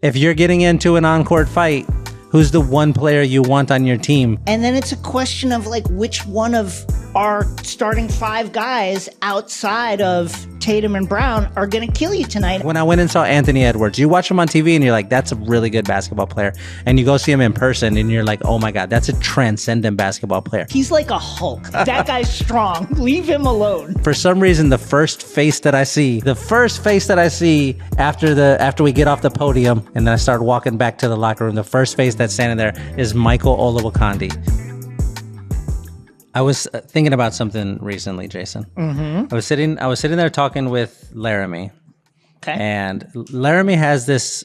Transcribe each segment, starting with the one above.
If you're getting into an on-court fight, who's the one player you want on your team? And then it's a question of like which one of our starting 5 guys outside of Tatum and Brown are going to kill you tonight. When I went and saw Anthony Edwards, you watch him on TV and you're like, that's a really good basketball player. And you go see him in person and you're like, oh my God, that's a transcendent basketball player. He's like a Hulk. That guy's strong. Leave him alone. For some reason, the first face that I see after we get off the podium and then I start walking back to the locker room, the first face that's standing there is Michael Olowokandi. I was thinking about something recently, Jason. Mm-hmm. I was sitting there talking with Laramie. Okay. And Laramie has this,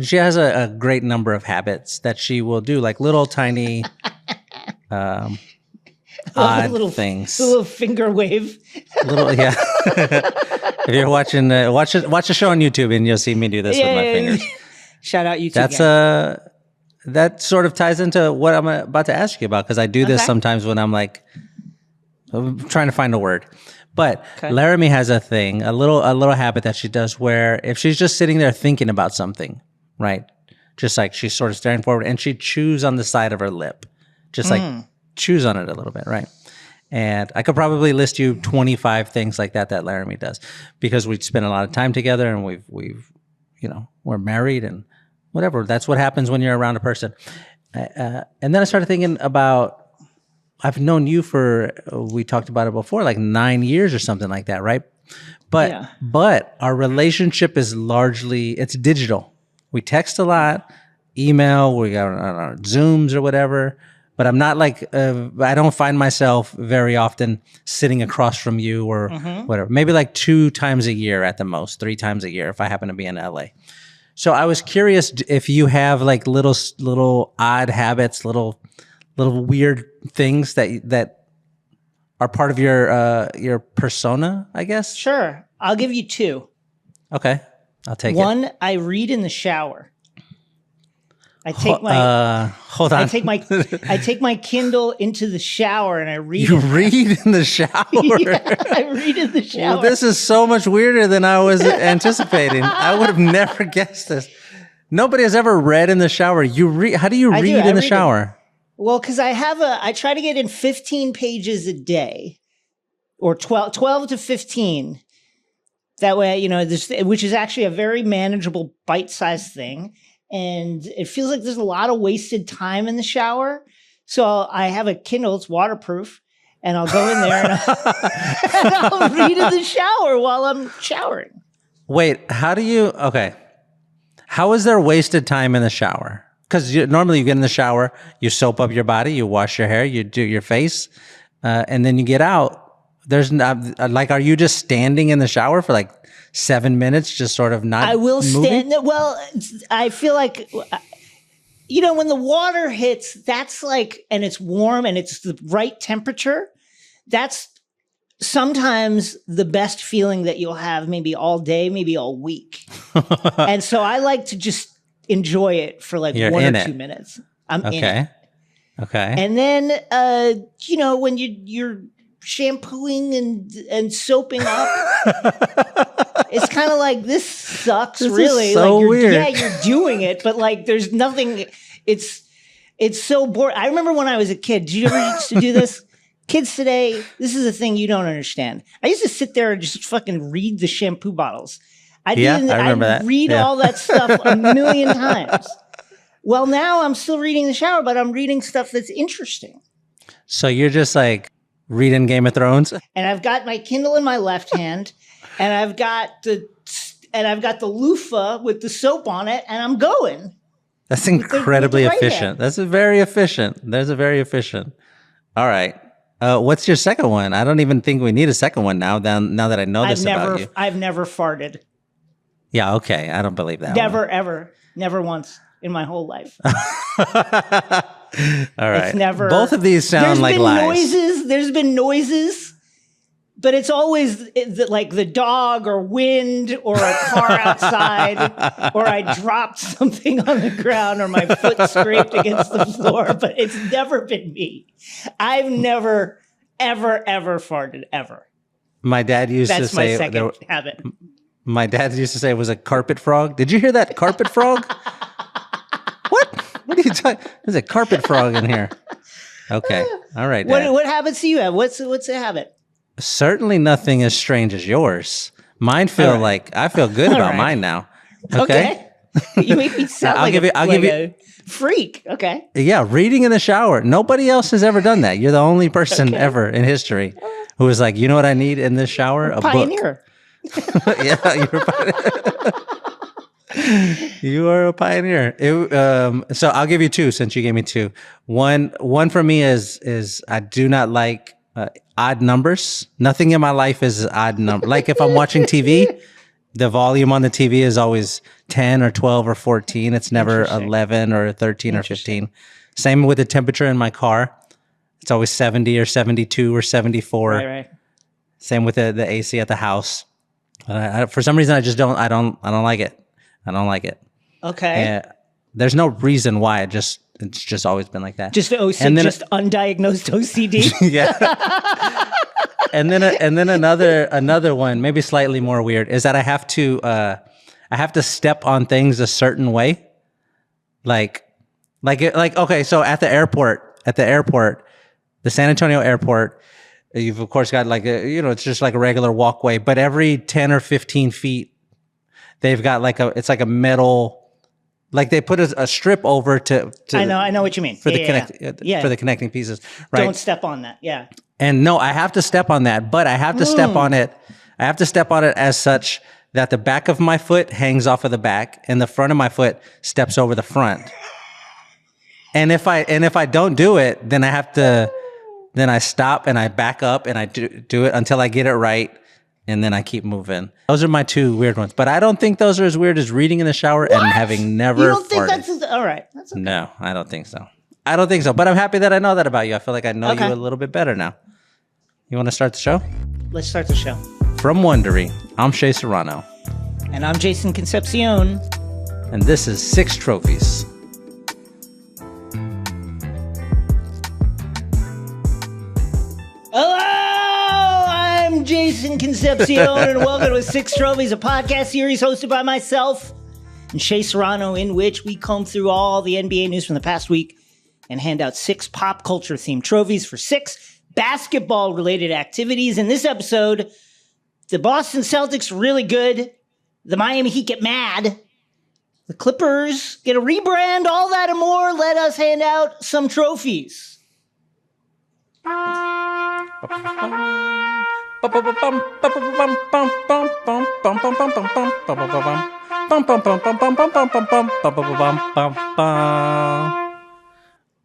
she has a great number of habits that she will do, like little tiny odd things. A little finger wave. Yeah. If you're watching, watch a show on YouTube and you'll see me do this with my fingers. Shout out YouTube. That's that sort of ties into what I'm about to ask you about, because I do this sometimes when I'm like, I'm trying to find a word. But Laramie has a thing, a little habit that she does where if she's just sitting there thinking about something, right? Just like she's sort of staring forward and she chews on the side of her lip, just like chews on it a little bit, right? And I could probably list you 25 things like that Laramie does, because we spend a lot of time together and we've we're married and whatever. That's what happens when you're around a person. And then I started thinking about, I've known you for, we talked about it before, like 9 years or something like that, right? But our relationship is it's digital. We text a lot, email, we got our Zooms or whatever, but I'm not like, I don't find myself very often sitting across from you or whatever. Maybe like 2 times a year at the most, 3 times a year if I happen to be in LA. So I was curious if you have like little odd habits, little weird things that are part of your persona, I guess. Sure, I'll give you 2. Okay, I'll take One, I read in the shower. I take my hold on. I take my Kindle into the shower and I read. You read in the shower? Yeah, I read in the shower. Well, this is so much weirder than I was anticipating. I would have never guessed this. Nobody has ever read in the shower. You read? How do you read in the shower? Well, because I try to get in 15 pages a day, or 12 to 15. That way, which is actually a very manageable bite-sized thing. And it feels like there's a lot of wasted time in the shower. So I have a Kindle, it's waterproof, and I'll go in there and I'll read in the shower while I'm showering. Wait, how is there wasted time in the shower? Because normally you get in the shower, you soap up your body, you wash your hair, you do your face, and then you get out. There's not, are you just standing in the shower for like 7 minutes, just sort of not I will moving? stand. Well, I feel like, when the water hits, that's like, and it's warm and it's the right temperature, that's sometimes the best feeling that you'll have maybe all day, maybe all week. And so I like to just enjoy it for like 1 or 2 minutes. I'm in it. Okay. And then, when you're shampooing and soaping up, it's kind of like, this sucks. This really is so weird. Yeah, you're doing it, but like there's nothing. It's so boring. I remember when I was a kid. Did you ever used to do this? Kids today, this is a thing you don't understand. I used to sit there and just fucking read the shampoo bottles. I remember that. Read all that stuff a million times. Well, now I'm still reading the shower, but I'm reading stuff that's interesting. So you're just like reading Game of Thrones? And I've got my Kindle in my left hand, and I've got the loofah with the soap on it, and I'm going. That's incredibly efficient. That's very efficient. All right. What's your second one? I don't even think we need a second one now that I know this about you. I've never farted. Yeah, okay. I don't believe that. Never, ever. Never once in my whole life. All right. It's never. Both of these sound like lies. There's been noises, but it's always like the dog or wind or a car outside, or I dropped something on the ground or my foot scraped against the floor, but it's never been me. I've never, ever, ever farted, ever. My dad used to say... That's my second habit. My dad used to say it was a carpet frog. Did you hear that carpet frog? What? What are you talking? There's a carpet frog in here. Okay. All right, Dad. What habits do you have? What's a habit? Certainly nothing as strange as yours. Mine feel like I feel good about mine now. Okay. You make me sound I'll give you a freak. Okay. Yeah, reading in the shower. Nobody else has ever done that. You're the only person ever in history who was like, you know what I need in this shower? A pioneer. Book. Yeah, you're a pioneer. You are a pioneer. So I'll give you two since you gave me two. One for me is I do not like odd numbers. Nothing in my life is odd number. Like if I'm watching TV, the volume on the TV is always 10 or 12 or 14. It's never 11 or 13 or 15. Same with the temperature in my car. It's always 70 or 72 or 74. Right. Same with the AC at the house. For some reason, I don't like it. I don't like it. Okay. There's no reason why. It's just always been like that. Just OCD, just undiagnosed OCD. Yeah. And then another one, maybe slightly more weird, is that I have to step on things a certain way. Like okay, so at the airport, the San Antonio airport, you've of course got like it's just like a regular walkway, but every 10 or 15 feet, they've got it's like a metal, like they put a strip over to I know what you mean. For the connecting pieces. Right. Don't step on that. Yeah. And no, I have to step on that, but I have to step on it. I have to step on it as such that the back of my foot hangs off of the back and the front of my foot steps over the front. And if I don't do it, then I stop and I back up and I do it until I get it right. And then I keep moving. Those are my two weird ones, but I don't think those are as weird as reading in the shower and having never. You don't think farted. that's all right? That's okay. No, I don't think so. But I'm happy that I know that about you. I feel like I know you a little bit better now. You want to start the show? Let's start the show. From Wondery, I'm Shea Serrano. And I'm Jason Concepcion. And this is 6 Trophies. Hello, I'm Jason Concepcion, and welcome to 6 Trophies, a podcast series hosted by myself and Shea Serrano, in which we comb through all the NBA news from the past week and hand out 6 pop culture themed trophies for 6 basketball related activities. In this episode, the Boston Celtics really good. The Miami Heat get mad. The Clippers get a rebrand, all that and more. Let us hand out some trophies.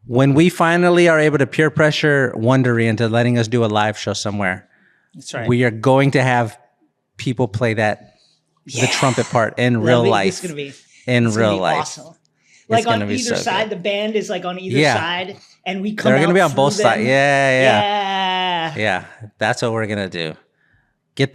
When we finally are able to peer pressure Wondery into letting us do a live show somewhere, that's right. We are going to have people play the trumpet part in real life. It's going to be awesome. Like on either side, the band is like on either side, and we come. They're going to be on both sides. Yeah. That's what we're going to do.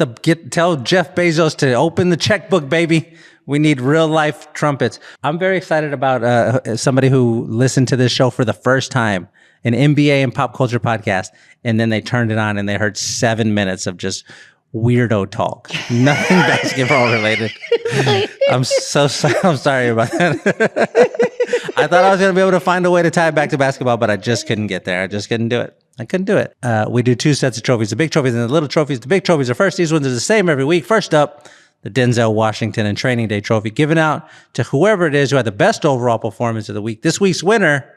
Tell Jeff Bezos to open the checkbook, baby. We need real life trumpets. I'm very excited about somebody who listened to this show for the first time, an NBA and pop culture podcast, and then they turned it on and they heard 7 minutes of just weirdo talk. Nothing basketball related. I'm sorry about that. I thought I was going to be able to find a way to tie it back to basketball, but I just couldn't get there. I just couldn't do it. We do 2 sets of trophies, the big trophies and the little trophies. The big trophies are first. These ones are the same every week. First up, the Denzel Washington and Training Day Trophy, given out to whoever it is who had the best overall performance of the week. This week's winner,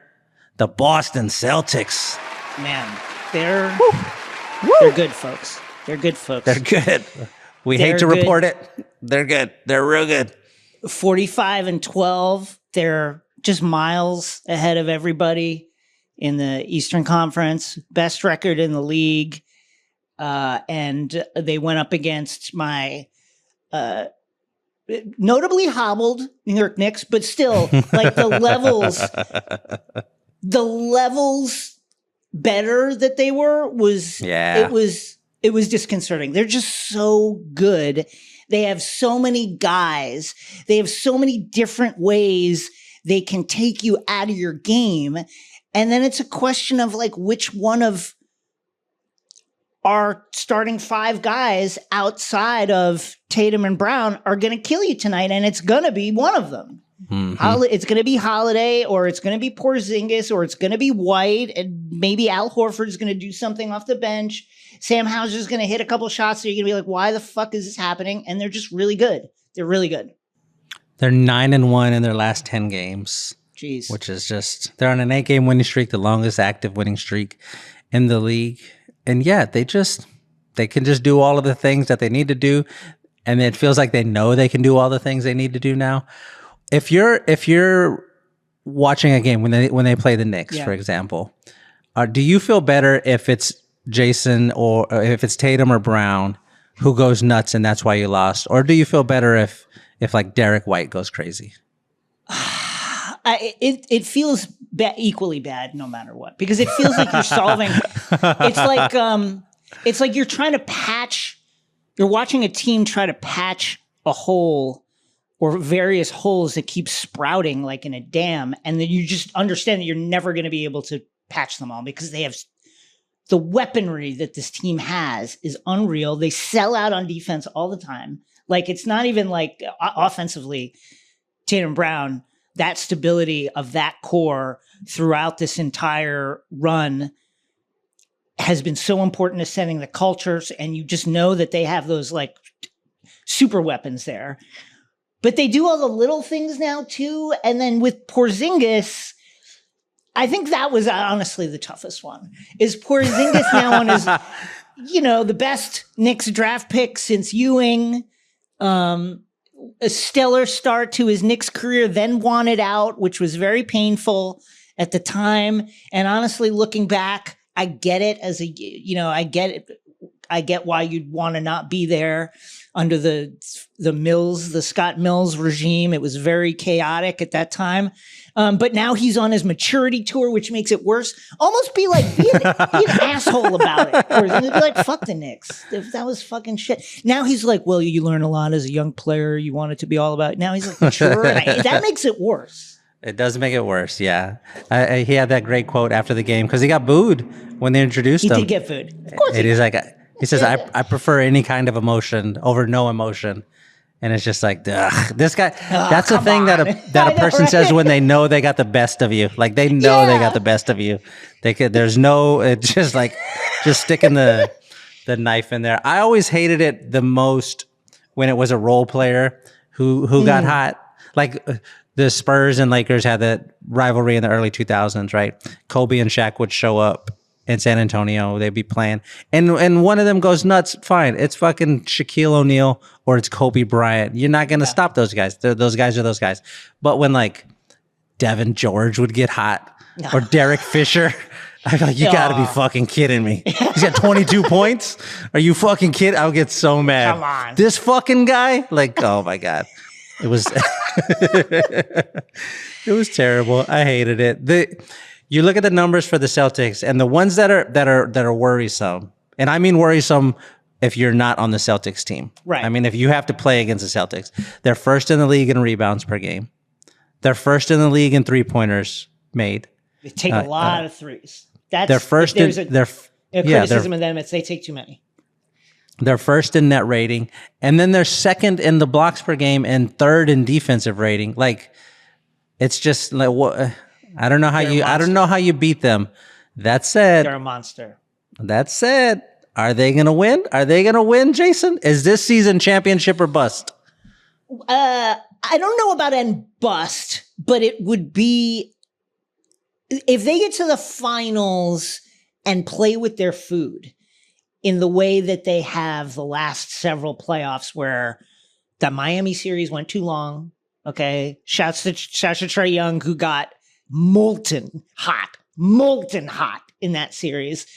the Boston Celtics. Man, they're good, folks. They're good, folks. They're good. We hate to report it. They're good. They're real good. 45-12. They're just miles ahead of everybody in the Eastern Conference. Best record in the league. And they went up against my notably hobbled New York Knicks, but still, like the levels better that they were it was disconcerting. They're just so good. They have so many guys. They have so many different ways they can take you out of your game. And then it's a question of like which one of our starting 5 guys outside of Tatum and Brown are going to kill you tonight, and it's going to be one of them. Mm-hmm. It's going to be Holiday, or it's going to be Porzingis, or it's going to be White, and maybe Al Horford's going to do something off the bench. Sam Hauser's going to hit a couple shots, so you're going to be like, why the fuck is this happening? And they're just really good. They're really good. They're 9-1 in their last 10 games. Jeez. Which is just, they're on an 8-game winning streak, the longest active winning streak in the league. And yeah, they can just do all of the things that they need to do. And it feels like they know they can do all the things they need to do now. If you're watching a game when they play the Knicks, for example, do you feel better if it's Jason or if it's Tatum or Brown who goes nuts and that's why you lost? Or do you feel better if like Derek White goes crazy? It feels equally bad no matter what, because it feels like you're solving. It's like you're trying to patch. You're watching a team try to patch a hole or various holes that keep sprouting like in a dam, and then you just understand that you're never going to be able to patch them all because they have the weaponry that this team has is unreal. They sell out on defense all the time. Like, it's not even like offensively, Tatum Brown. That stability of that core throughout this entire run has been so important to setting the cultures, and you just know that they have those like super weapons there. But they do all the little things now too. And then with Porzingis, I think that was honestly the toughest one. Is Porzingis now on his, the best Knicks draft pick since Ewing, a stellar start to his Knicks career, then wanted out, which was very painful at the time. And honestly, looking back, I get it I get it. I get why you'd want to not be there under the Scott Mills regime. It was very chaotic at that time. But now he's on his maturity tour, which makes it worse. Almost be an asshole about it. Or be like, fuck the Knicks. That was fucking shit. Now he's like, well, you learn a lot as a young player. You want it to be all about it. Now he's like, mature. That makes it worse. It does make it worse, yeah. He had that great quote after the game because he got booed when they introduced him. He did get booed. Of course it is like... He says, I prefer any kind of emotion over no emotion. And it's just like, ugh, this guy, that's the thing that a person says when they know they got the best of you. Like, they know they got the best of you. It's just like, just sticking the knife in there. I always hated it the most when it was a role player who got hot. Like, the Spurs and Lakers had that rivalry in the early 2000s, right? Kobe and Shaq would show up in San Antonio, they'd be playing, and one of them goes nuts. Fine, it's fucking Shaquille O'Neal or it's Kobe Bryant. You're not gonna stop those guys. Those guys are those guys. But when like Devin George would get hot or Derek Fisher, I'm like, you gotta be fucking kidding me. He's got 22 points. Are you fucking kidding? I'll get so mad. Come on, this fucking guy. Like, oh my god, it was it was terrible. I hated it. You look at the numbers for the Celtics, and the ones that are worrisome, and I mean worrisome if you're not on the Celtics team. Right. I mean, if you have to play against the Celtics, they're first in the league in rebounds per game. They're first in the league in 3-pointers made. They take a lot of threes. They're first in their criticism of them. It's they take too many. They're first in net rating, and then they're second in the blocks per game and third in defensive rating. Like, it's just like what. I don't know how you beat them. That said, they're a monster. That said, are they going to win? Are they going to win, Jason? Is this season championship or bust? I don't know about and bust, but it would be if they get to the finals and play with their food in the way that they have the last several playoffs, where the Miami series went too long. Okay, shouts to Trey Young, who got molten hot in that series.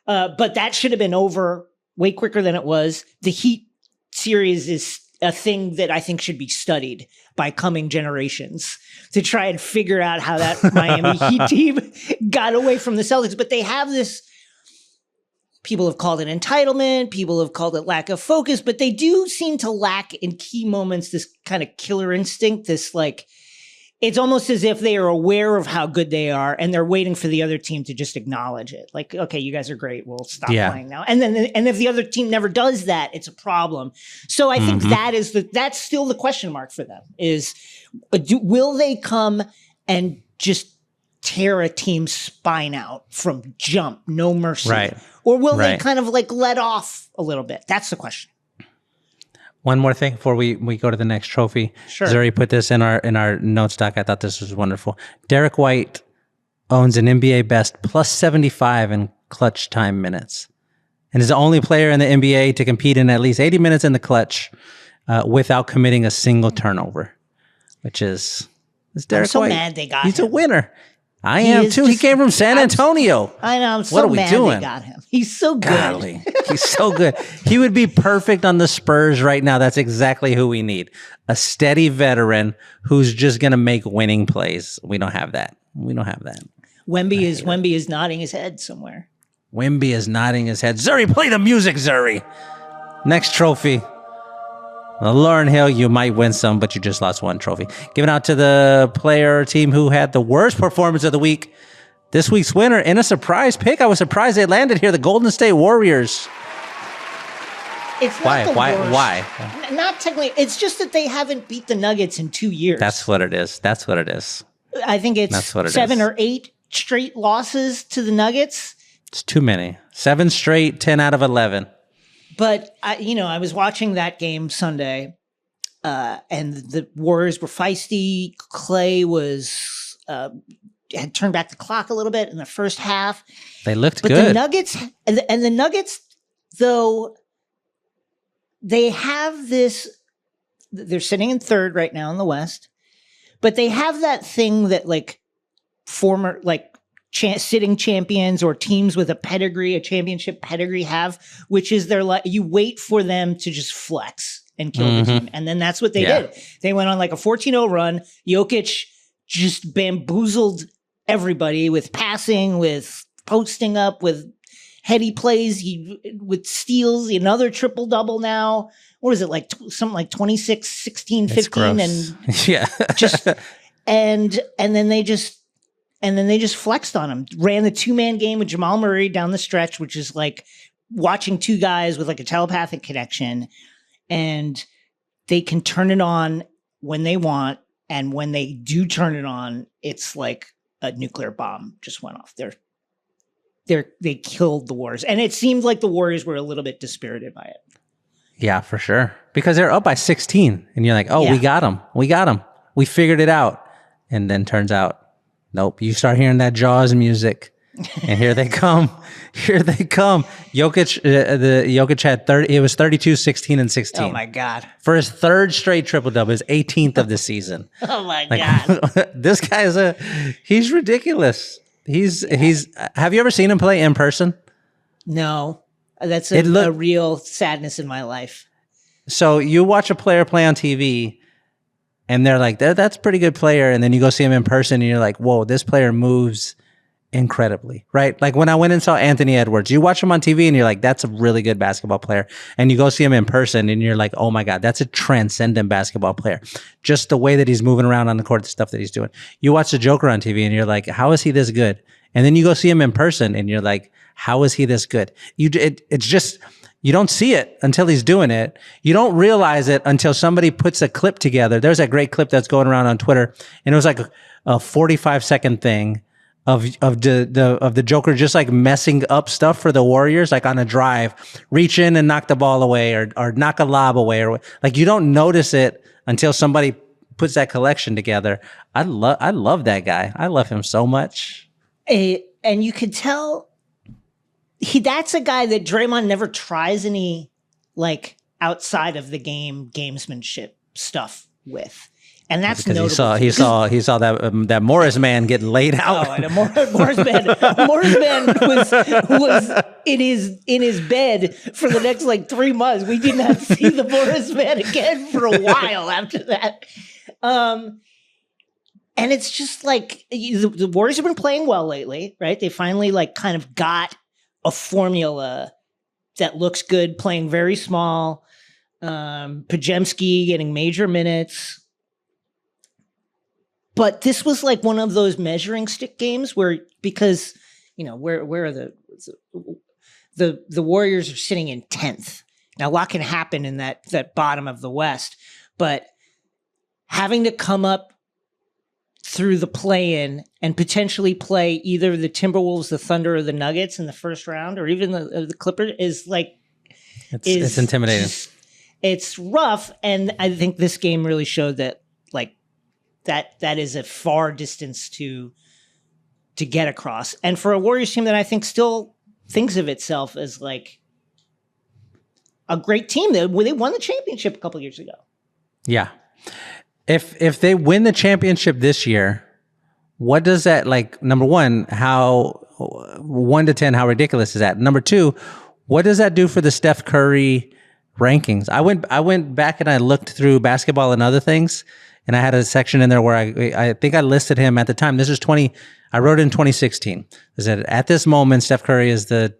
But that should have been over way quicker than it was. The Heat series is a thing that I think should be studied by coming generations to try and figure out how that Miami Heat team got away from the Celtics. But they have this, people have called it entitlement, people have called it lack of focus, but they do seem to lack in key moments this kind of killer instinct, this like, it's almost as if they are aware of how good they are and they're waiting for the other team to just acknowledge it. Like, okay, you guys are great. We'll stop playing now. And if the other team never does that, it's a problem. So I think that's still the question mark for them is, will they come and just tear a team's spine out from jump, no mercy? Right. Or will they kind of like let off a little bit? That's the question. One more thing before we go to the next trophy. Sure. Zuri put this in our notes doc. I thought this was wonderful. Derek White owns an NBA best plus 75 in clutch time minutes and is the only player in the NBA to compete in at least 80 minutes in the clutch without committing a single turnover, which is Derek I'm so White. Mad they got him. He's a winner. I am too. He came from San Antonio. I know. I'm so mad they got him. He's so good. Golly, he's so good. He would be perfect on the Spurs right now. That's exactly who we need. A steady veteran who's just going to make winning plays. We don't have that. Wemby is nodding his head somewhere. Wemby is nodding his head. Zuri, play the music, Zuri. Next trophy. Lauren Hill, you might win some, but you just lost one trophy. Given out to the player team who had the worst performance of the week. This week's winner in a surprise pick. I was surprised they landed here. The Golden State Warriors. It's not Why? Not technically. It's just that they haven't beat the Nuggets in 2 years. That's what it is. I think it's 7 or 8 straight losses to the Nuggets. It's too many. 7 straight, 10 out of 11. But I was watching that game Sunday, and the Warriors were feisty. Clay had turned back the clock a little bit in the first half. They looked good. But the Nuggets, and the Nuggets, though, they have this. They're sitting in third right now in the West, but they have that thing that like former sitting champions or teams with a championship pedigree have, which is you wait for them to just flex and kill the team. And then that's what they did. They went on like a 14-0 run. Jokic just bamboozled everybody with passing, with posting up, with heady plays, with steals, another triple-double now. What is it, like something like 26, 16, 15? And just and then they just flexed on him. Ran the 2-man game with Jamal Murray down the stretch, which is like watching two guys with like a telepathic connection. And they can turn it on when they want. And when they do turn it on, it's like a nuclear bomb just went off. They killed the Warriors. And it seemed like the Warriors were a little bit dispirited by it. Yeah, for sure. Because they're up by 16. And you're like, we got them. We figured it out. And then turns out, nope. You start hearing that Jaws music, and here they come. Jokic had 30. It was 32, 16, and 16. Oh my God! For his third straight triple double, his 18th of the season. Oh my God! This guy he's ridiculous. He's. Have you ever seen him play in person? No, that's a real sadness in my life. So you watch a player play on TV. And they're like, that's a pretty good player. And then you go see him in person and you're like, whoa, this player moves incredibly, right? Like when I went and saw Anthony Edwards, you watch him on TV and you're like, that's a really good basketball player. And you go see him in person and you're like, oh my God, that's a transcendent basketball player. Just the way that he's moving around on the court, the stuff that he's doing. You watch the Joker on TV and you're like, how is he this good? And then you go see him in person and you're like, how is he this good? It's just... You don't see it until he's doing it. You don't realize it until somebody puts a clip together. There's that great clip that's going around on Twitter, and it was like a 45-second thing of the Joker just like messing up stuff for the Warriors, like on a drive, reach in and knock the ball away or knock a lob away, or like you don't notice it until somebody puts that collection together. I love that guy. I love him so much. And you could tell. That's a guy that Draymond never tries any like outside of the game gamesmanship stuff with, and that's because notable. He saw that Morris man get laid out. Oh, and Morris man was in his bed for the next like 3 months. We did not see the Morris man again for a while after that. And it's just like the Warriors have been playing well lately, right? They finally like kind of got a formula that looks good, playing very small. Pajemski getting major minutes. But this was like one of those measuring stick games where, because, where are the Warriors are sitting in 10th. Now, a lot can happen in that bottom of the West, but having to come up through the play-in and potentially play either the Timberwolves, the Thunder, or the Nuggets in the first round, or even the Clippers is like... It's intimidating. It's rough, and I think this game really showed that that is a far distance to get across. And for a Warriors team that I think still thinks of itself as like a great team, they won the championship a couple years ago. Yeah. If they win the championship this year, what does that, like, number one, how 1 to 10, how ridiculous is that? Number two, what does that do for the Steph Curry rankings? I went back and I looked through basketball and other things, and I had a section in there where I think I listed him at the time. This is I wrote it in 2016. I said, at this moment, Steph Curry is the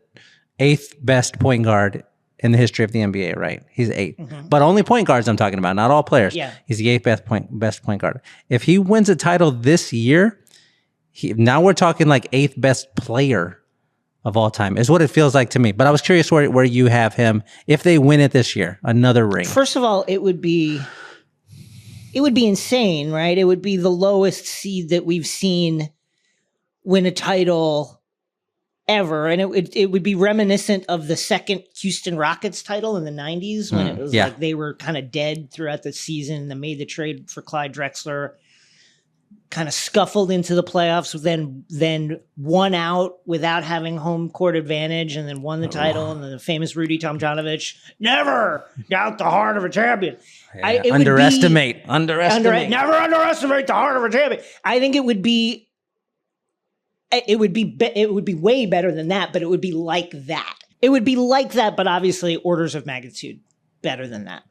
8th best point guard in the history of the NBA, right? He's 8th. Mm-hmm. But only point guards I'm talking about, not all players. Yeah. He's the 8th best point guard. If he wins a title this year, now we're talking like 8th best player of all time, is what it feels like to me. But I was curious where you have him if they win it this year, another ring. First of all, it would be insane, right? It would be the lowest seed that we've seen win a title ever, and it would be reminiscent of the second Houston Rockets title in the 90s when it was like they were kind of dead throughout the season and they made the trade for Clyde Drexler, kind of scuffled into the playoffs, then won out without having home court advantage, and then won the title, and then the famous Rudy Tomjanovich, never doubt the heart of a champion. Yeah. Underestimate. Never underestimate the heart of a champion. I think it would be way better than that, but it would be like that. It would be like that, but obviously orders of magnitude better than that.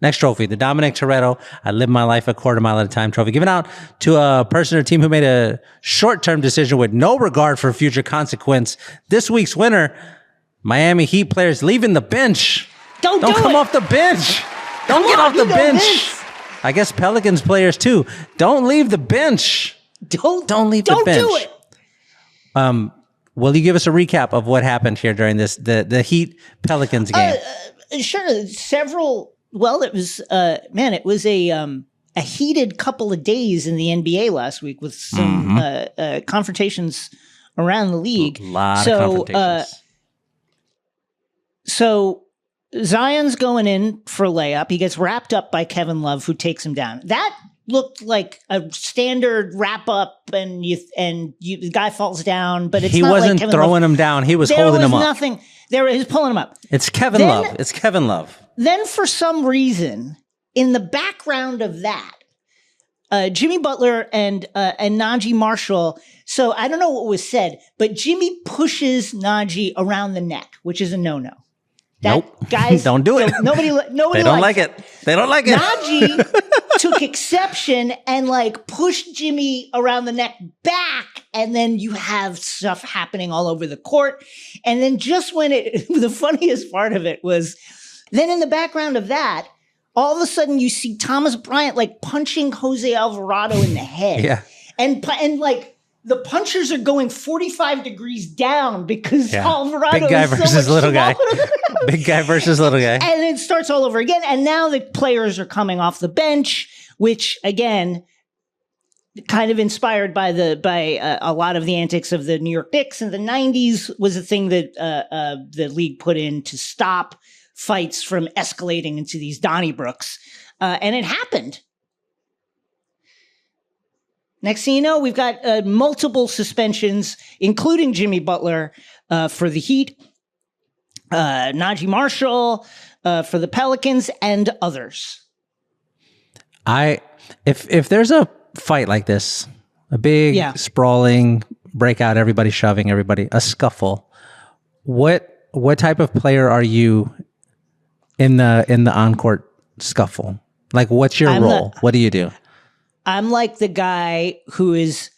Next trophy, the Dominic Toretto, I live my life a quarter mile at a time trophy, given out to a person or team who made a short-term decision with no regard for future consequence. This week's winner, Miami Heat players leaving the bench. Don't come off the bench. Don't get off the bench. I guess Pelicans players too. Don't leave the bench. Don't leave the bench. Don't do it. Will you give us a recap of what happened here during the Heat-Pelicans game? Sure. Well, it was a heated couple of days in the NBA last week with some confrontations around the league. A lot of confrontations. So Zion's going in for a layup. He gets wrapped up by Kevin Love, who takes him down. That looked like a standard wrap up, and the guy falls down, but he wasn't like throwing him down. He was holding him up. Nothing. He was pulling him up. It's Kevin Love. Then for some reason, in the background of that, Jimmy Butler and Najee Marshall. So I don't know what was said, but Jimmy pushes Najee around the neck, which is a no-no. Nope. Guys, don't do it. Nobody They don't like it. They don't like it. Najee took exception and like pushed Jimmy around the neck back, and then you have stuff happening all over the court. And then just when the funniest part of it was, then in the background of that, all of a sudden you see Thomas Bryant like punching Jose Alvarado in the head. Yeah. And like the punchers are going 45 degrees down because Alvarado big guy is versus so little guy. smaller. Big guy versus little guy. And it starts all over again. And now the players are coming off the bench, which again, kind of inspired by a lot of the antics of the New York Knicks in the 90s, was a thing that the league put in to stop fights from escalating into these Donnybrooks. And it happened. Next thing you know, we've got multiple suspensions, including Jimmy Butler for the Heat, Najee Marshall for the Pelicans, and others. If there's a fight like this, a big sprawling breakout, everybody shoving everybody, a scuffle, what type of player are you in the on-court scuffle? Like, what's your role? What do you do? I'm like the guy who is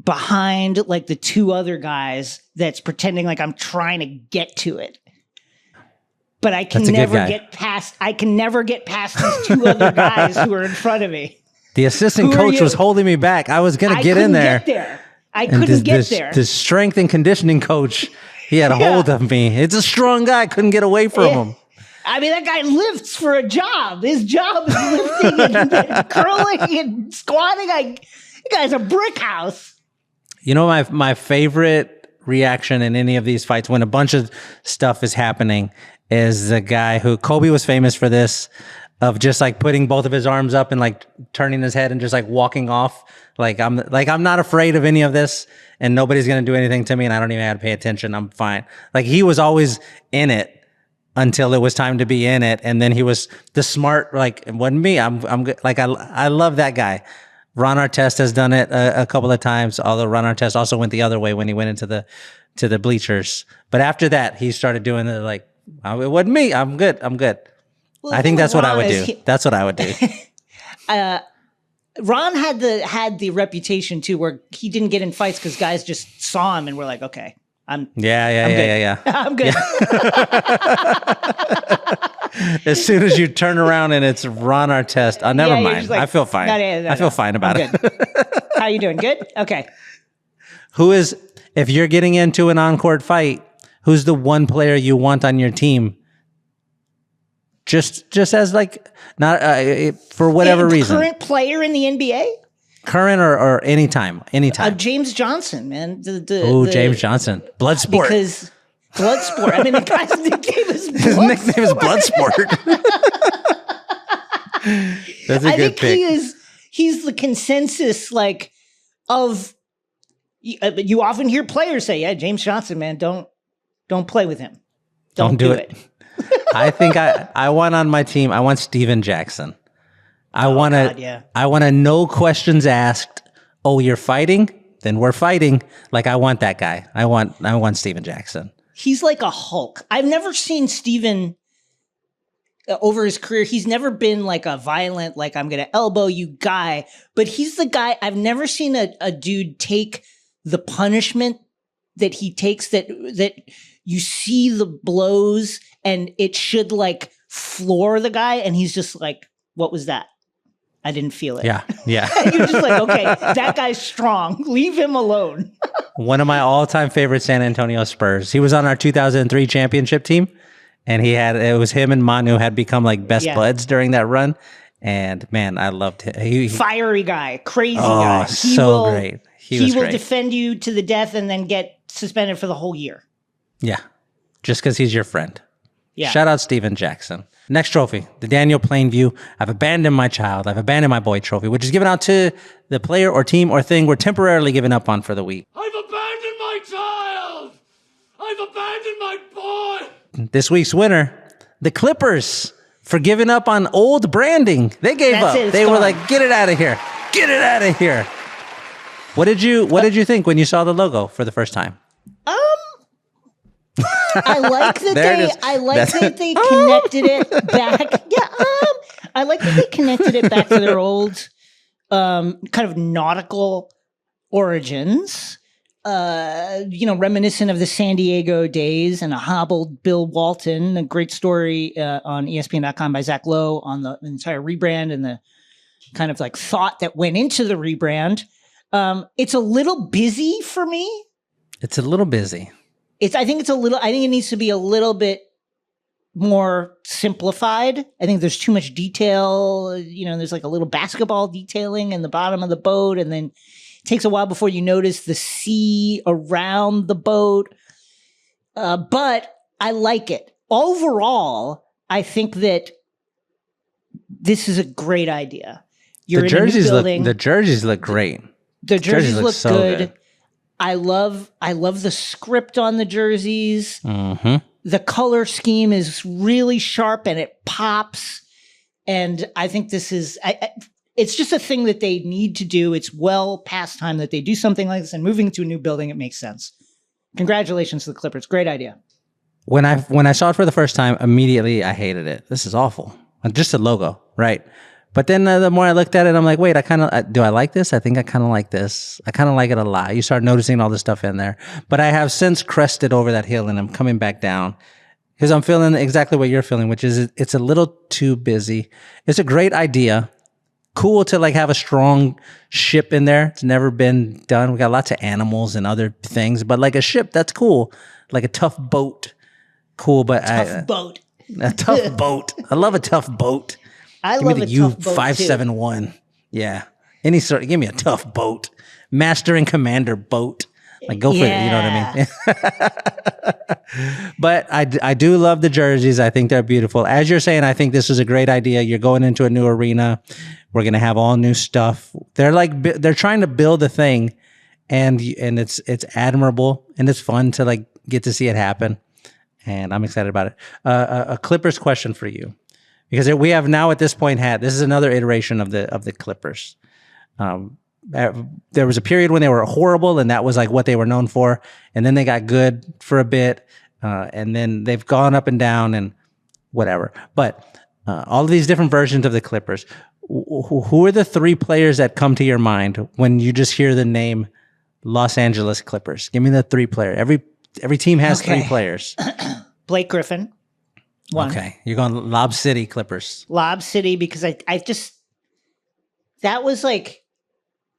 behind like the two other guys that's pretending like I'm trying to get to it. But I can never get past these two other guys who are in front of me. The assistant coach was holding me back. I was going to get in there. I couldn't get there. The strength and conditioning coach, he had a hold of me. It's a strong guy. I couldn't get away from him. I mean, that guy lifts for a job. His job is lifting and curling and squatting. The guy's a brick house. You know, my favorite reaction in any of these fights when a bunch of stuff is happening is the guy who, Kobe was famous for this, of just like putting both of his arms up and like turning his head and just like walking off. I'm not afraid of any of this and nobody's going to do anything to me and I don't even have to pay attention. I'm fine. Like he was always in it until it was time to be in it. And then he was the smart, like it wasn't me. I'm good. Like I love that guy. Ron Artest has done it a couple of times, although Ron Artest also went the other way when he went into the bleachers. But after that, he started doing it like, it wasn't me. I'm good. Well, I think that's what I would do. That's what I would do. Ron had the reputation too, where he didn't get in fights because guys just saw him and were like, "Okay, I'm good. I'm good." As soon as you turn around and it's Ron Artest, never mind. Like, I feel fine. I feel fine about it. How you doing? Good. Okay. If you're getting into an on-court fight, who's the one player you want on your team? Just as like not for whatever reason. Current player in the NBA? Current or anytime. James Johnson, man. James Johnson. Bloodsport. Because Bloodsport. I mean, the guy's nickname is Bloodsport. His nickname is Bloodsport. That's a good pick. He's the consensus like of. You often hear players say, "Yeah, James Johnson, man, don't play with him. Don't do it." I think I want on my team. I want Steven Jackson. I want to no questions asked. Oh, you're fighting? Then we're fighting. Like I want that guy. I want Steven Jackson. He's like a Hulk. I've never seen Steven over his career. He's never been like a violent, like I'm going to elbow you guy, but he's the guy. I've never seen a dude take the punishment that he takes that you see the blows and it should like floor the guy. And he's just like, what was that? I didn't feel it. Yeah. And you're just like, okay, that guy's strong. Leave him alone. One of my all-time favorite San Antonio Spurs. He was on our 2003 championship team. And it was him and Manu had become like best buds during that run. And man, I loved him. Fiery guy, crazy guy. Great. He will defend you to the death and then get suspended for the whole year. Yeah. Just because he's your friend. Yeah. Shout out Steven Jackson. Next trophy, the Daniel Plainview. I've abandoned my child. I've abandoned my boy trophy, which is given out to the player or team or thing we're temporarily giving up on for the week. I've abandoned my child. I've abandoned my boy. This week's winner, the Clippers, for giving up on old branding. They gave up. They were like, get it out of here. Get it out of here. What did you think when you saw the logo for the first time? I like that they connected it back. Yeah, I like that they connected it back to their old kind of nautical origins. Reminiscent of the San Diego days and a hobbled Bill Walton, a great story on ESPN.com by Zach Lowe on the entire rebrand and the kind of like thought that went into the rebrand. It's a little busy for me. It's a little busy. I think it needs to be a little bit more simplified. I think there's too much detail. There's like a little basketball detailing in the bottom of the boat, and then it takes a while before you notice the sea around the boat. But I like it. Overall, I think that this is a great idea. The jerseys look great. The jerseys look so good. I love the script on the jerseys. Mm-hmm. The color scheme is really sharp and it pops. And I think this is, it's just a thing that they need to do. It's well past time that they do something like this, and moving to a new building, it makes sense. Congratulations to the Clippers. Great idea. When I saw it for the first time, immediately I hated it. This is awful. Just a logo, right? But then the more I looked at it, I'm like, wait, do I like this? I think I kind of like this. I kind of like it a lot. You start noticing all the stuff in there. But I have since crested over that hill and I'm coming back down because I'm feeling exactly what you're feeling, which is it's a little too busy. It's a great idea. cool to like have a strong ship in there. It's never been done. We got lots of animals and other things, but like a ship, that's cool. Like a tough boat, cool. But tough boat. A tough boat. I love a tough boat. I give love me the a tough boat U571. Yeah, any sort. Give me a tough boat, master and commander boat. Like go for it. You know what I mean? But I do love the jerseys. I think they're beautiful. As you're saying, I think this is a great idea. You're going into a new arena. We're gonna have all new stuff. They're trying to build a thing, and it's admirable and it's fun to like get to see it happen. And I'm excited about it. A Clippers question for you, because we have now at this point this is another iteration of the Clippers. There was a period when they were horrible, and that was like what they were known for. And then they got good for a bit, and then they've gone up and down and whatever. But all of these different versions of the Clippers. Who are the 3 players that come to your mind when you just hear the name Los Angeles Clippers? Give me the 3 player. Every team has 3 players. Blake Griffin. 1. Okay, you're going Lob City Clippers. Lob City, because I just that was like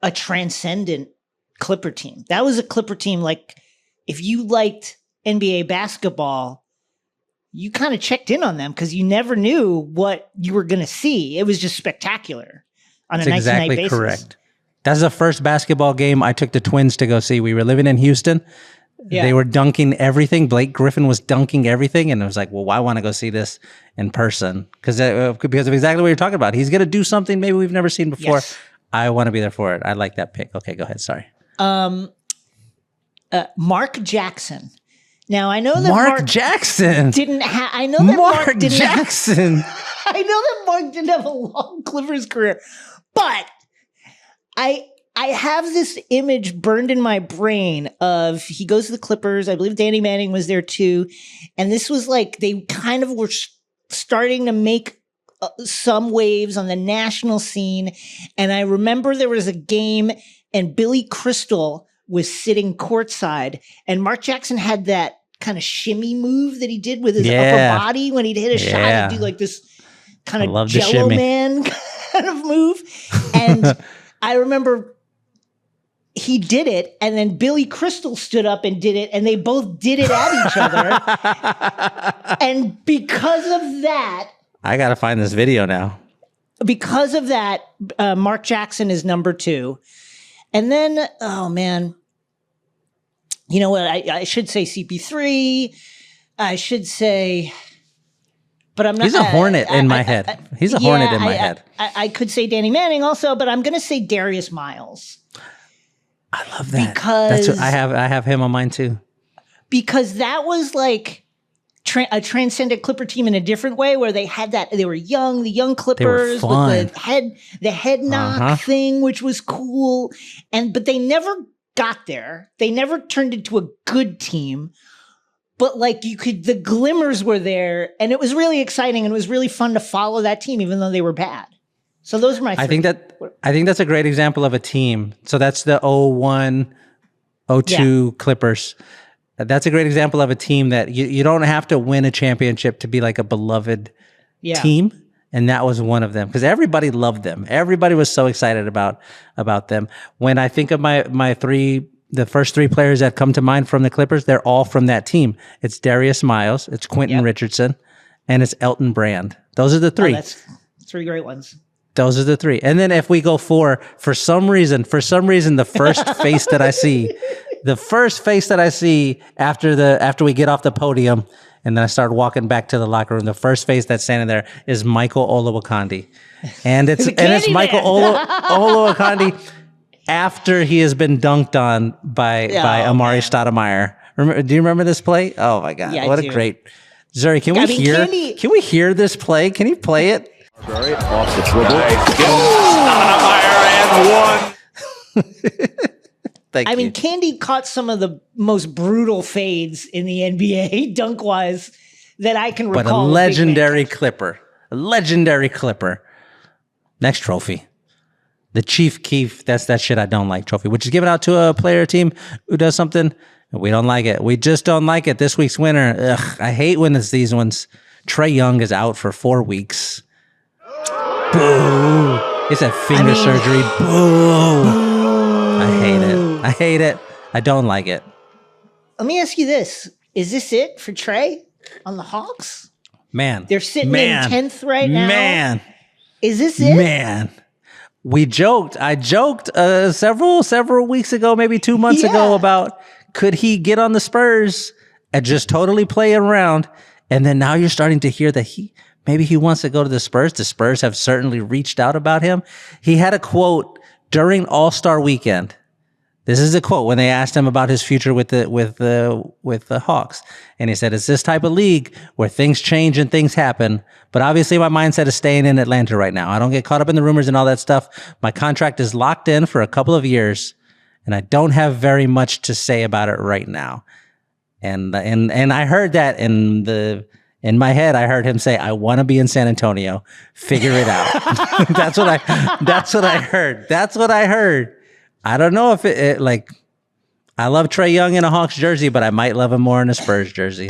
a transcendent Clipper team. That was a Clipper team. Like, if you liked NBA basketball, you kind of checked in on them because you never knew what you were going to see. It was just spectacular on a night-to-night basis. Exactly correct. That's the first basketball game I took the Twins to go see. We were living in Houston. Yeah. They were dunking everything. Blake Griffin was dunking everything. And I was like, well, I want to go see this in person because of exactly what you're talking about. He's going to do something maybe we've never seen before. Yes. I want to be there for it. I like that pick. Okay, go ahead. Sorry. Mark Jackson. Now I know that Mark Jackson didn't have. I know that Mark didn't Jackson. I know that Mark didn't have a long Clippers career, but I have this image burned in my brain of he goes to the Clippers. I believe Danny Manning was there too, and this was like they kind of were starting to make some waves on the national scene. And I remember there was a game and Billy Crystal was sitting courtside, and Mark Jackson had that kind of shimmy move that he did with his upper body when he'd hit a shot. He'd do like this kind of Jello Man kind of move. And I remember he did it, and then Billy Crystal stood up and did it, and they both did it at each other. And because of that, I got to find this video now. Because of that, Mark Jackson is number 2. And then, oh man, you know what? I should say CP3. I should say, but I'm not. He's a hornet in my head. He's a hornet in my head. I could say Danny Manning also, but I'm going to say Darius Miles. I love that. Because I have him on mine too. Because that was like a transcendent Clipper team in a different way, where they had that, they were young, the young Clippers with the head knock thing, which was cool. But they never got there. They never turned into a good team, but like the glimmers were there, and it was really exciting, and it was really fun to follow that team, even though they were bad. So those are my 3. I think that's a great example of a team. So that's the 01, 02 Clippers. That's a great example of a team that you don't have to win a championship to be like a beloved team. And that was one of them, because everybody loved them. Everybody was so excited about them. When I think of the first 3 players that come to mind from the Clippers, they're all from that team. It's Darius Miles, it's Quentin Richardson, and it's Elton Brand. Those are the 3. Oh, that's 3 great ones. Those are the 3. And then if we go 4, for some reason, the first face that I see after we get off the podium and then I start walking back to the locker room, the first face that's standing there is Michael Olowokandi. And it's Michael Olowokandi after he has been dunked on by Amari Stoudemire. Do you remember this play? Oh my God. Yeah, what a great Zuri, can we hear this play? Can you play it? Sorry, off the dribble. Stoudemire and 1. I mean, Candy caught some of the most brutal fades in the NBA, dunk-wise, that I can recall. But a legendary Clipper. Next trophy. The Chief Keef, that's that shit I don't like trophy, which is given out to a player team who does something. We don't like it. We just don't like it. This week's winner. Ugh, I hate when it's these ones. Trey Young is out for 4 weeks. Boo. He said finger surgery. Boo. I hate it. I hate it. I don't like it. Let me ask you this. Is this it for Trey on the Hawks? Man. They're sitting in 10th right now. Man. Is this it? Man. We joked. I joked several weeks ago, maybe 2 months ago, about could he get on the Spurs and just totally play around? And then now you're starting to hear that maybe he wants to go to the Spurs. The Spurs have certainly reached out about him. He had a quote during All-Star Weekend. This is a quote when they asked him about his future with the Hawks. And he said, it's this type of league where things change and things happen. But obviously my mindset is staying in Atlanta right now. I don't get caught up in the rumors and all that stuff. My contract is locked in for a couple of years and I don't have very much to say about it right now. And I heard that in my head, I heard him say, I want to be in San Antonio. Figure it out. That's what I heard. That's what I heard. I don't know if it like, I love Trey Young in a Hawks jersey, but I might love him more in a Spurs jersey.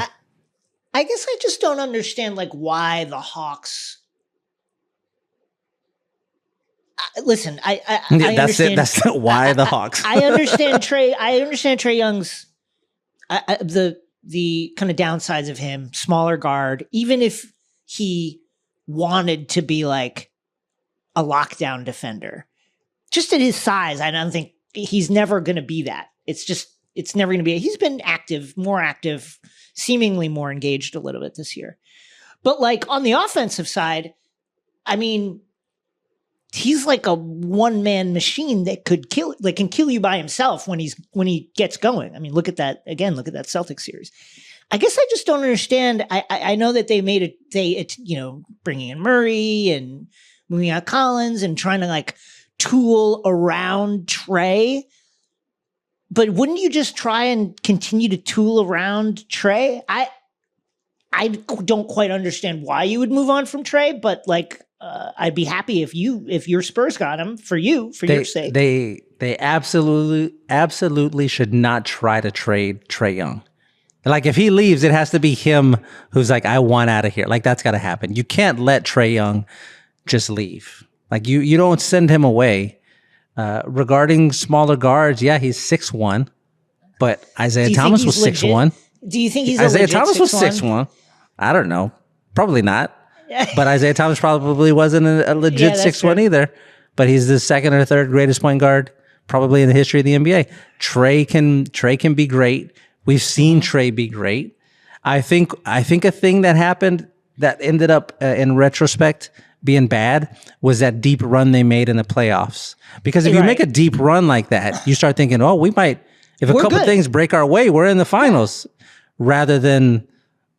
I guess I just don't understand like why the Hawks. Listen, I understand. That's why the Hawks. I understand Trey Young's the kind of downsides of him, smaller guard. Even if he wanted to be like a lockdown defender. Just at his size, I don't think he's never going to be that. It's never going to be. He's been more active, seemingly more engaged a little bit this year. But like on the offensive side, I mean, he's like a one-man machine that can kill you by himself when he gets going. I mean, look at that again. Look at that Celtics series. I guess I just don't understand. I know that they made bringing in Murray and moving out Collins and trying to like tool around Trey, but wouldn't you just try and continue to tool around Trey? I don't quite understand why you would move on from Trey, but like I'd be happy if your Spurs got him for your sake. They absolutely should not try to trade Trey Young. Like if he leaves, it has to be him who's like, I want out of here. Like that's got to happen. You can't let Trey Young just leave. Like you don't send him away. Regarding smaller guards, yeah, he's 6'1", but Isaiah Thomas was 6'1". Do you think he's Isaiah Thomas was 6'1"? I don't know. Probably not. But Isaiah Thomas probably wasn't a legit 6'1" either. But he's the second or third greatest point guard probably in the history of the NBA. Trey can be great. We've seen Trey be great. I think a thing that happened that ended up in retrospect being bad was that deep run they made in the playoffs. Because if you make a deep run like that, you start thinking, oh, we might, if a couple things break our way, we're in the finals. Rather than,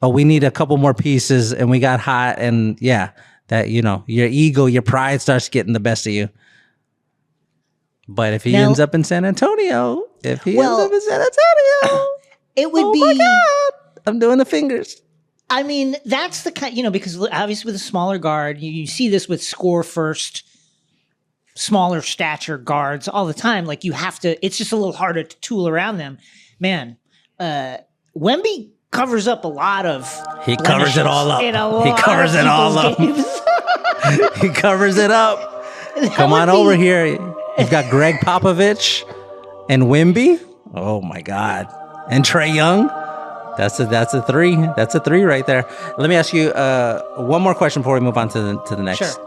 oh, we need a couple more pieces and we got hot and that, your ego, your pride starts getting the best of you. But if he ends up in San Antonio, it would be, my God, I'm doing the fingers. I mean, that's the kind, because obviously with a smaller guard, you see this with score first, smaller stature guards all the time. Like you have to, it's just a little harder to tool around them. Man, Wemby covers up a lot of. He covers it all up. He covers it all up. He covers it up. Come on over here. You've got Greg Popovich and Wemby. Oh my God. And Trey Young. That's a three. That's a three right there. Let me ask you one more question before we move on to the next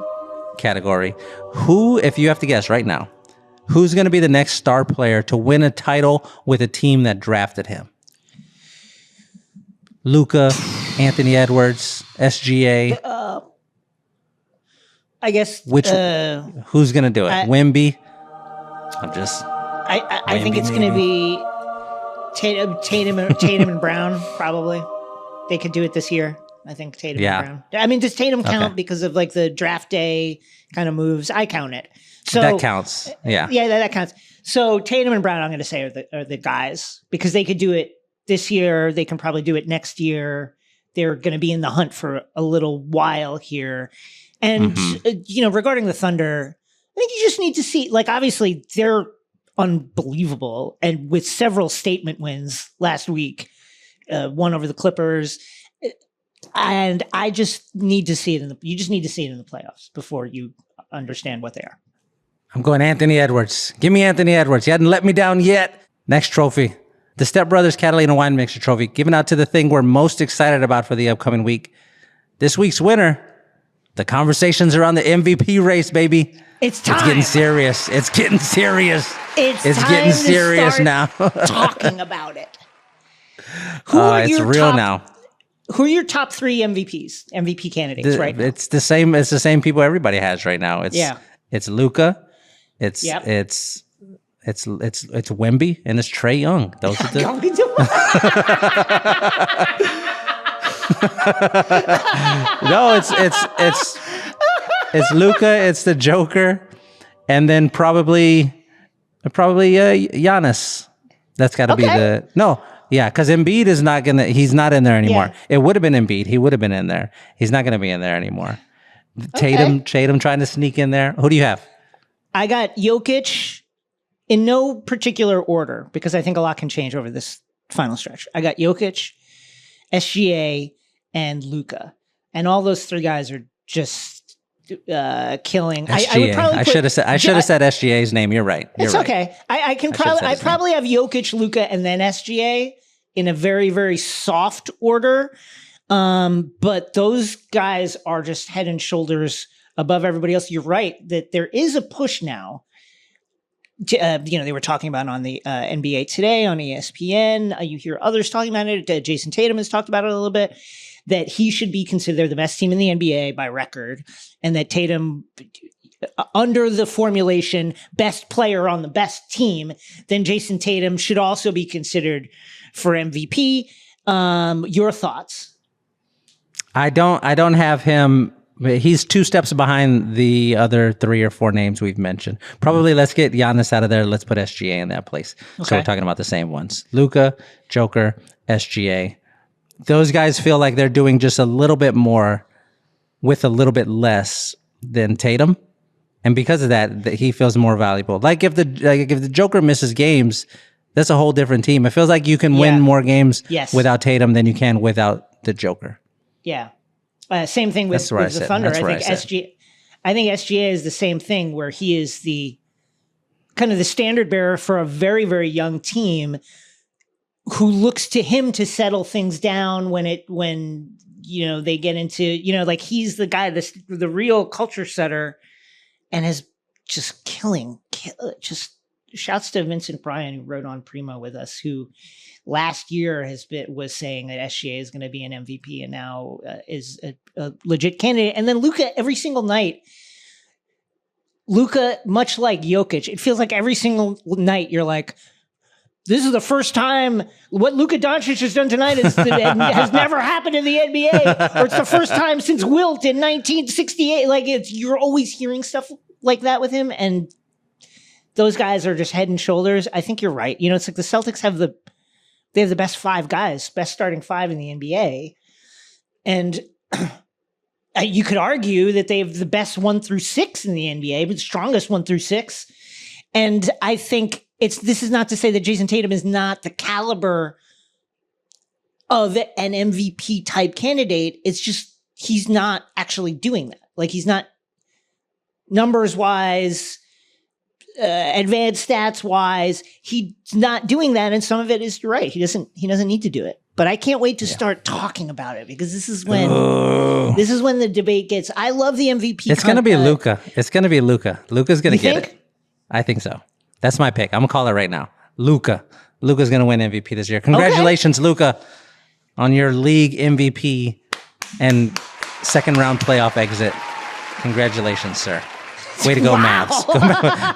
category. Who, if you have to guess right now, who's going to be the next star player to win a title with a team that drafted him? Luka, Anthony Edwards, SGA. I guess. Who's going to do it? Wemby. I think it's going to be Tatum and Brown, probably. They could do it this year. I think Tatum and Brown. I mean, does Tatum count because of like the draft day kind of moves? I count it. So that counts. Yeah. Yeah, that counts. So Tatum and Brown, I'm going to say, are the guys because they could do it this year. They can probably do it next year. They're going to be in the hunt for a little while here. And, regarding the Thunder, I think you just need to see, like, obviously they're unbelievable. And with several statement wins last week, one over the Clippers. And I just need to see it you just need to see it in the playoffs before you understand what they are. I'm going Anthony Edwards. Give me Anthony Edwards. He hadn't let me down yet. Next trophy. The Step Brothers Catalina Wine Mixer Trophy, given out to the thing we're most excited about for the upcoming week. This week's winner, the conversations around the MVP race, baby. It's time. It's getting serious. It's getting serious. It's getting serious now. Talking about it. It's real now. Who are your top 3 MVP candidates right now? It's the same. It's the same people everybody has right now. It's Luka. It's Wemby and it's Trey Young. Those are the. No, it's Luka. It's the Joker, and then probably Giannis. That's got to be the no. Yeah, because Embiid is not gonna. He's not in there anymore. Yeah. It would have been Embiid. He would have been in there. He's not gonna be in there anymore. Tatum trying to sneak in there. Who do you have? I got Jokic in no particular order because I think a lot can change over this final stretch. I got Jokic, SGA, and Luka, and all those 3 guys are just killing. I should have said SGA's name. You're right. It's okay. I probably have Jokic, Luka, and then SGA in a very, very soft order. But those guys are just head and shoulders above everybody else. You're right that there is a push now. They were talking about it on the NBA Today on ESPN. You hear others talking about it. Jason Tatum has talked about it a little bit, that he should be considered the best team in the NBA by record, and that Tatum, under the formulation best player on the best team, then Jason Tatum should also be considered for MVP. Your thoughts? I don't have him. He's 2 steps behind the other 3 or 4 names we've mentioned. Probably let's get Giannis out of there. Let's put SGA in that place. Okay. So we're talking about the same ones. Luka, Joker, SGA. Those guys feel like they're doing just a little bit more with a little bit less than Tatum. And because of that he feels more valuable. Like if the Joker misses games, that's a whole different team. It feels like you can win more games without Tatum than you can without the Joker. Yeah. Same thing with the Thunder. I think SGA is the same thing, where he is the kind of the standard bearer for a very, very young team who looks to him to settle things down when they get into, like he's the guy, the real culture setter, and is just killing. Just shouts to Vincent Bryan, who wrote on Primo with us, who last year was saying that SGA is going to be an MVP and now is a legit candidate. And then Luka, every single night, much like Jokic, it feels like every single night you're like, this is the first time what Luka Doncic has done tonight has never happened in the NBA, or it's the first time since Wilt in 1968. Like you're always hearing stuff like that with him, and those guys are just head and shoulders. I think you're right. It's like the Celtics have the best 5 guys, best starting 5 in the NBA. And you could argue that they have the best 1 through 6 in the NBA, but the strongest 1 through 6. And I think this is not to say that Jason Tatum is not the caliber of an MVP type candidate. It's just, he's not actually doing that. Like he's not numbers wise, advanced stats wise, he's not doing that, and some of it is, you're right, he doesn't need to do it. But I can't wait to start talking about it, because this is when the debate gets. I love the MVP. It's gonna be Luka. It's gonna be Luka. Luka's gonna get it. I think so. That's my pick. I'm gonna call it right now. Luka's gonna win MVP this year. Congratulations, Luka, on your league MVP and second round playoff exit. Congratulations, sir. Way to go, Mavs.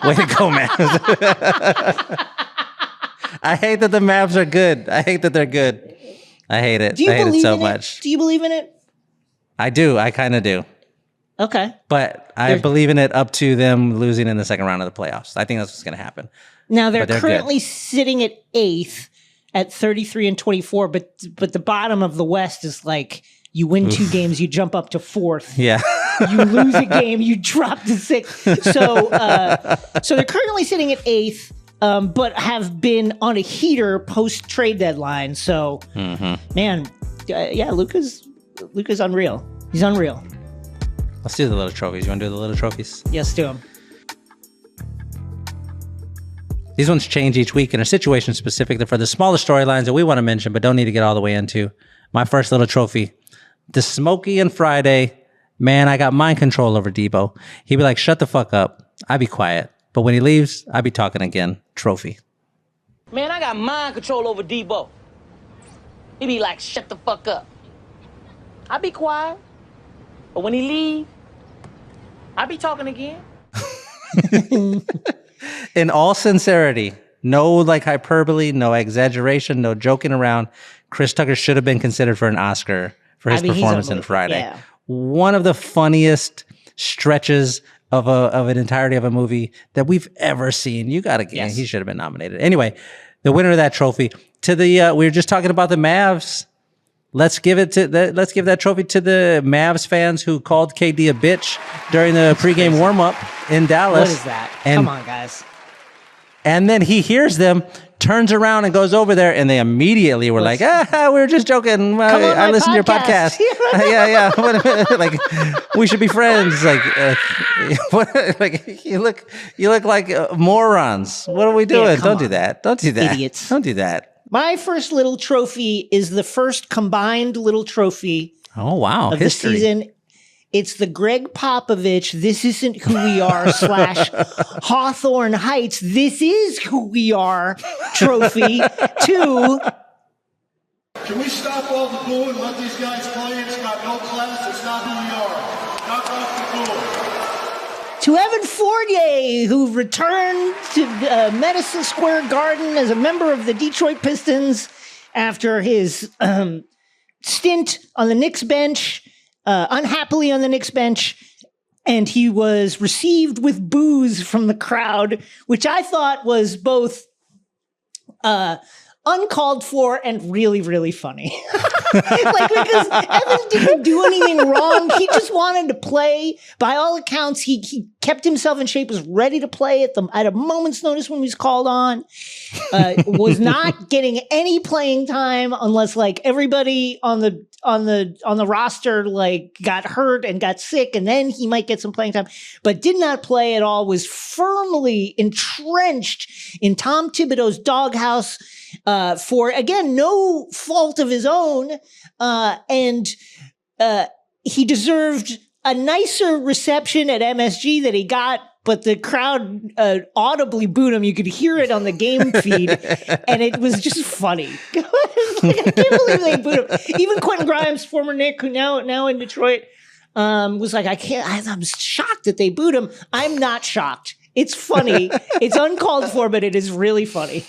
Way to go, Mavs. I hate that the Mavs are good. I hate that they're good. I hate it. I hate it so much. Do you believe in it? I do. I kind of do. Okay. But I believe in it up to them losing in the second round of the playoffs. I think that's what's going to happen. Now, they're currently sitting at 8th at 33-24, but the bottom of the West is like, you win 2 games, you jump up to 4th. Yeah. You lose a game, you drop to 6th. So they're currently sitting at 8th, but have been on a heater post trade deadline. So, man, Luka's unreal. He's unreal. Let's do the little trophies. You want to do the little trophies? Yes, do them. These ones change each week and are situation specific. They're for the smaller storylines that we want to mention, but don't need to get all the way into. My first little trophy, the Smokey and Friday. Man, I got mind control over Debo. He'd be like, shut the fuck up. I'd be quiet. But when he leaves, I'd be talking again. Trophy. Man, I got mind control over Debo. He be like, shut the fuck up. I be quiet. But when he leave, I be talking again. In all sincerity, no like hyperbole, no exaggeration, no joking around, Chris Tucker should have been considered for an Oscar for his performance in Friday. Yeah. One of the funniest stretches of an entirety of a movie that we've ever seen. You got to get. He should have been nominated. Anyway, the winner of that trophy to the. We were just talking about the Mavs. Let's give that trophy to the Mavs fans who called KD a bitch during the pregame warm up in Dallas. What is that? Come on, guys. And then he hears them, turns around and goes over there, and they immediately were like, we were just joking. I listened to your podcast. Yeah. Like, we should be friends. Like, you look like morons. What are we doing? Yeah, Don't do that. Don't do that. Idiots. Don't do that. My first little trophy is the first combined little trophy Oh, wow. of History. the season. It's the Greg Popovich, This Isn't Who We Are / Hawthorne Heights, This Is Who We Are trophy to... Can we stop all the booing and let these guys play? It's got no class. It's not who we are. Knock off the booing. To Evan Fournier, who returned to Madison Square Garden as a member of the Detroit Pistons after his stint on the Knicks bench, unhappily on the Knicks bench, and he was received with boos from the crowd, which I thought was both uncalled for and really, really funny. Because Evan didn't do anything wrong. He just wanted to play. By all accounts, he kept himself in shape, was ready to play at a moment's notice when he was called on. Was not getting any playing time unless like everybody on the roster like got hurt and got sick, and then he might get some playing time, but did not play at all, was firmly entrenched in Tom Thibodeau's doghouse for, again, no fault of his own. And he deserved a nicer reception at MSG that he got, but the crowd audibly booed him. You could hear it on the game feed, and it was just funny. I can't believe they booed him. Even Quentin Grimes, former Knick, who now in Detroit, was like, I'm shocked that they booed him. I'm not shocked. It's funny. It's uncalled for, but it is really funny.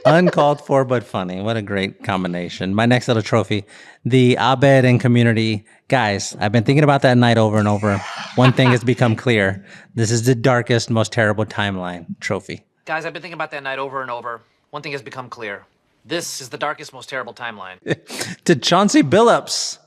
Uncalled for, but funny. What a great combination. My next little trophy, the Abed and community. Guys, I've been thinking about that night over and over. One thing has become clear. This is the darkest, most terrible timeline trophy. Guys, I've been thinking about that night over and over. One thing has become clear. This is the darkest, most terrible timeline. To Chauncey Billups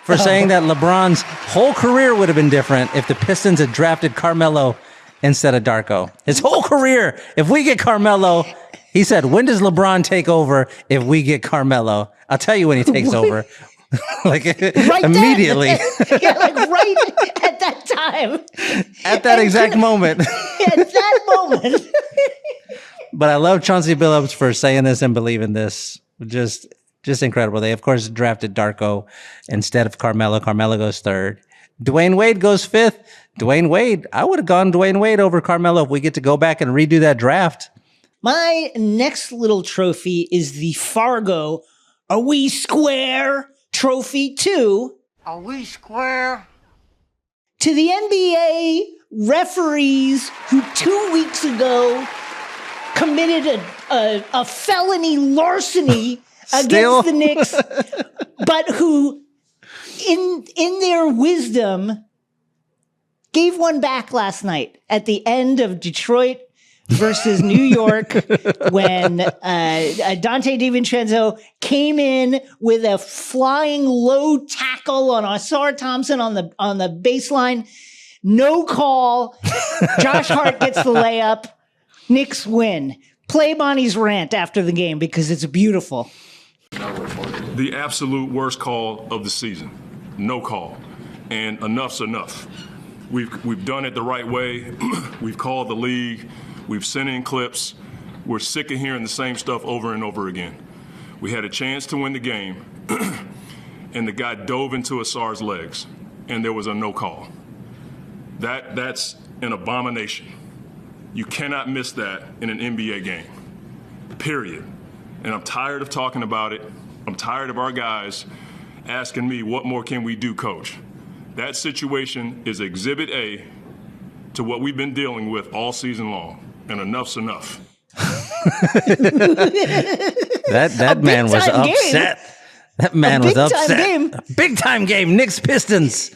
for saying that LeBron's whole career would have been different if the Pistons had drafted Carmelo instead of Darko. His whole career, if we get Carmelo... He said, when does LeBron take over if we get Carmelo? I'll tell you when he takes over. Like, right immediately. Yeah, like right at that time. At that exact moment. At that moment. But I love Chauncey Billups for saying this and believing this. Just incredible. They, of course, drafted Darko instead of Carmelo. Carmelo goes third. Dwayne Wade goes fifth. Dwayne Wade, I would have gone Dwayne Wade over Carmelo if we get to go back and redo that draft. My next little trophy is the Fargo Are We Square trophy to... Are we square? To the NBA referees who 2 weeks ago committed a felony larceny against the Knicks, but who, in their wisdom, gave one back last night at the end of Detroit versus New York, when Dante DiVincenzo came in with a flying low tackle on Asar Thompson on the baseline. No call. Josh Hart gets the layup. Knicks win. Play Bonnie's rant after the game because it's beautiful. The absolute worst call of the season. No call. And enough's enough. We've done it the right way. We've called the league. We've sent in clips. We're sick of hearing the same stuff over and over again. We had a chance to win the game, and the guy dove into Asar's legs, and there was a no call. That's an abomination. You cannot miss that in an NBA game, period. And I'm tired of talking about it. I'm tired of our guys asking me, what more can we do, coach? That situation is exhibit A to what we've been dealing with all season long, and enough's enough. that man was upset. That man was upset. A big time game. Knicks Pistons.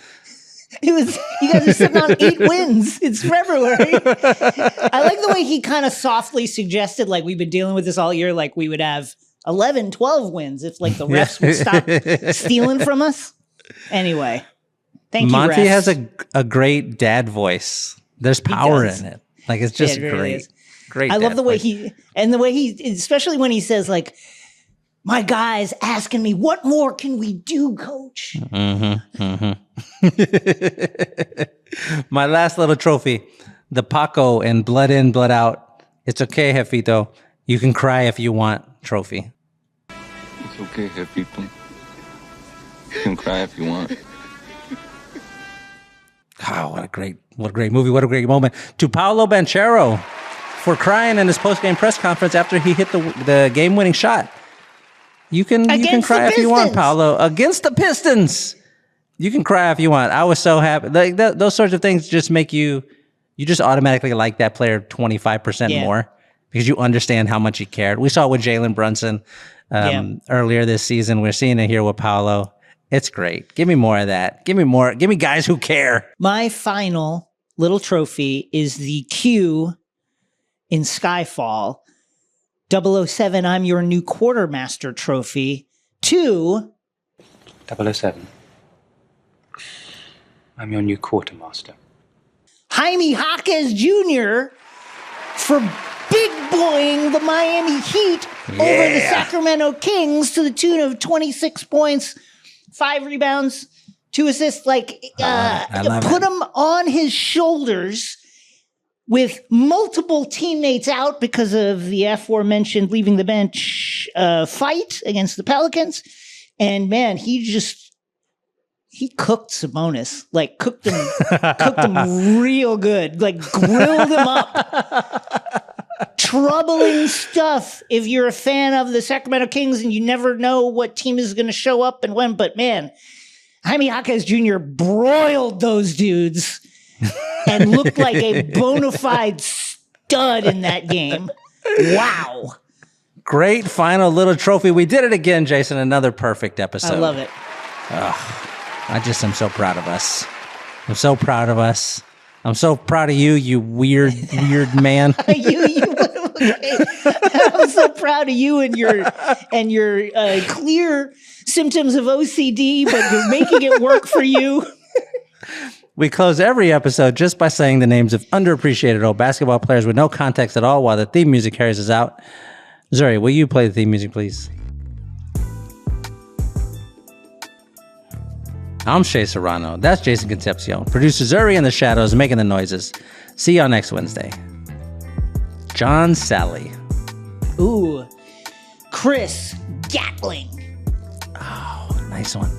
It was, you guys are sitting on 8 wins. It's February. I like the way he kind of softly suggested, like, we've been dealing with this all year, like we would have 11, 12 wins if, like, the refs would stop stealing from us. Anyway, thank you, Monty refs. has a great dad voice. There's power in it. Like, it's just it really great. is. Great. I love the way he, especially when he says, like, my guy's asking me, what more can we do, coach? My last little trophy, the Paco and blood in, blood out. It's okay, Jefito. You can cry if you want trophy. It's okay, Jefito. You can cry if you want. Oh, what a great movie. What a great moment. To Paolo Banchero for crying in his post-game press conference after he hit the game-winning shot. You can cry if you want, Paolo. Against the Pistons. You can cry if you want. I was so happy. Like those sorts of things just make you just automatically like that player 25% more because you understand how much he cared. We saw it with Jalen Brunson earlier this season. We're seeing it here with Paolo. It's great. Give me more of that. Give me more. Give me guys who care. My final little trophy is the Q in Skyfall. 007, I'm your new quartermaster trophy. To 007, I'm your new quartermaster. Jaime Jaquez Jr. for big boying the Miami Heat over the Sacramento Kings to the tune of 26 points, 5 rebounds, 2 assists. Like, put him on his shoulders with multiple teammates out because of the aforementioned leaving the bench fight against the Pelicans. And man, he cooked Sabonis, like cooked him real good, like grilled him up. Troubling stuff if you're a fan of the Sacramento Kings and you never know what team is going to show up and when. But man, Jaime Jaquez Jr. broiled those dudes and looked like a bona fide stud in that game. Wow. Great final little trophy. We did it again, Jason. Another perfect episode. I love it. I just am so proud of us. I'm so proud of us. I'm so proud of you, you weird man. I'm so proud of you and your clear symptoms of OCD, but you're making it work for you. We close every episode just by saying the names of underappreciated old basketball players with no context at all while the theme music carries us out. Zuri, will you play the theme music, please? I'm Shea Serrano. That's Jason Concepcion. Producer Zuri in the shadows making the noises. See y'all next Wednesday. John Sally. Ooh. Chris Gatling. Oh, nice one.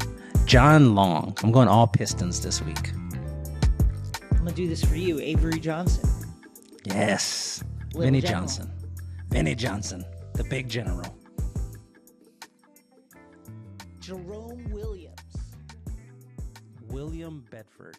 John Long. I'm going all Pistons this week. I'm going to do this for you, Avery Johnson. Yes. Little Vinny General. Johnson. Vinny Johnson, the big general. Jerome Williams. William Bedford.